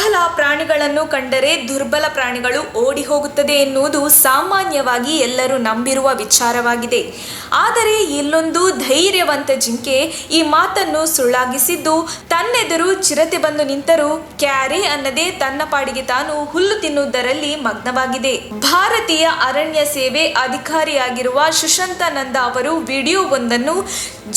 ಪ್ರಬಲ ಪ್ರಾಣಿಗಳನ್ನು ಕಂಡರೆ ದುರ್ಬಲ ಪ್ರಾಣಿಗಳು ಓಡಿ ಹೋಗುತ್ತದೆ ಎನ್ನುವುದು ಸಾಮಾನ್ಯವಾಗಿ ಎಲ್ಲರೂ ನಂಬಿರುವ ವಿಚಾರವಾಗಿದೆ. ಆದರೆ ಇಲ್ಲೊಂದು ಧೈರ್ಯವಂತ ಜಿಂಕೆ ಈ ಮಾತನ್ನು ಸುಳ್ಳಾಗಿಸಿದ್ದು, ತನ್ನೆದುರು ಚಿರತೆ ಬಂದು ನಿಂತರೂ ಕ್ಯಾರೆ ಅನ್ನದೇ ತನ್ನ ಪಾಡಿಗೆ ತಾನು ಹುಲ್ಲು ತಿನ್ನುವುದರಲ್ಲಿ ಮಗ್ನವಾಗಿದೆ. ಭಾರತೀಯ ಅರಣ್ಯ ಸೇವೆ ಅಧಿಕಾರಿಯಾಗಿರುವ ಸುಶಾಂತಾನಂದ ಅವರು ವಿಡಿಯೋವೊಂದನ್ನು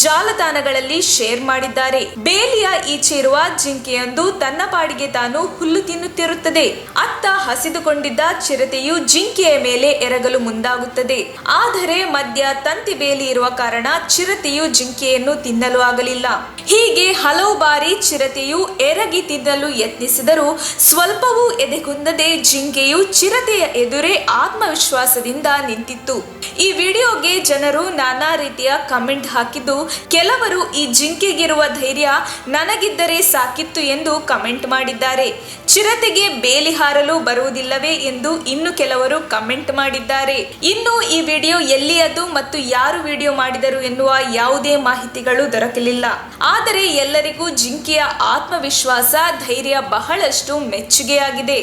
ಜಾಲತಾಣಗಳಲ್ಲಿ ಶೇರ್ ಮಾಡಿದ್ದಾರೆ. ಬೇಲಿಯ ಈಚೆ ಇರುವ ಜಿಂಕೆಯೊಂದು ತನ್ನ ಪಾಡಿಗೆ ತಾನು ಹುಲ್ಲು ತಿನ್ನುತ್ತಿರುತ್ತದೆ. ಅತ್ತ ಹಸಿದುಕೊಂಡಿದ್ದ ಚಿರತೆಯು ಜಿಂಕೆಯ ಮೇಲೆ ಎರಗಲು ಮುಂದಾಗುತ್ತದೆ. ಆದರೆ ಮಧ್ಯ ತಂತಿ ಬೇಲಿ ಇರುವ ಕಾರಣ ಚಿರತೆಯು ಜಿಂಕೆಯನ್ನು ತಿನ್ನಲು ಆಗಲಿಲ್ಲ. ಹೀಗೆ ಹಲವು ಬಾರಿ ಚಿರತೆಯು ಎರಗಿ ತಿನ್ನಲು ಯತ್ನಿಸಿದರೂ ಸ್ವಲ್ಪವೂ ಎದೆಗುಂದದೆ ಜಿಂಕೆಯು ಚಿರತೆಯ ಎದುರೇ ಆತ್ಮವಿಶ್ವಾಸದಿಂದ ನಿಂತಿತ್ತು. ಈ ವಿಡಿಯೋಗೆ ಜನರು ನಾನಾ ರೀತಿಯ ಕಮೆಂಟ್ ಹಾಕಿದ್ದು, ಕೆಲವರು ಈ ಜಿಂಕೆಗಿರುವ ಧೈರ್ಯ ನನಗಿದ್ದರೆ ಸಾಕಿತ್ತು ಎಂದು ಕಮೆಂಟ್ ಮಾಡಿದ್ದಾರೆ. ಚಿರತೆಗೆ ಬೇಲಿ ಹಾರಲು ಬರುವುದಿಲ್ಲವೇ ಎಂದು ಇನ್ನು ಕೆಲವರು ಕಮೆಂಟ್ ಮಾಡಿದ್ದಾರೆ. ಇನ್ನು ಈ ವಿಡಿಯೋ ಎಲ್ಲಿಯದು ಮತ್ತು ಯಾರು ವಿಡಿಯೋ ಮಾಡಿದರು ಎನ್ನುವ ಯಾವುದೇ ಮಾಹಿತಿಗಳು ದೊರಕಲಿಲ್ಲ. ಆದರೆ ಎಲ್ಲರಿಗೂ ಜಿಂಕೆಯ ಆತ್ಮವಿಶ್ವಾಸ, ಧೈರ್ಯ ಬಹಳಷ್ಟು ಮೆಚ್ಚುಗೆಯಾಗಿದೆ.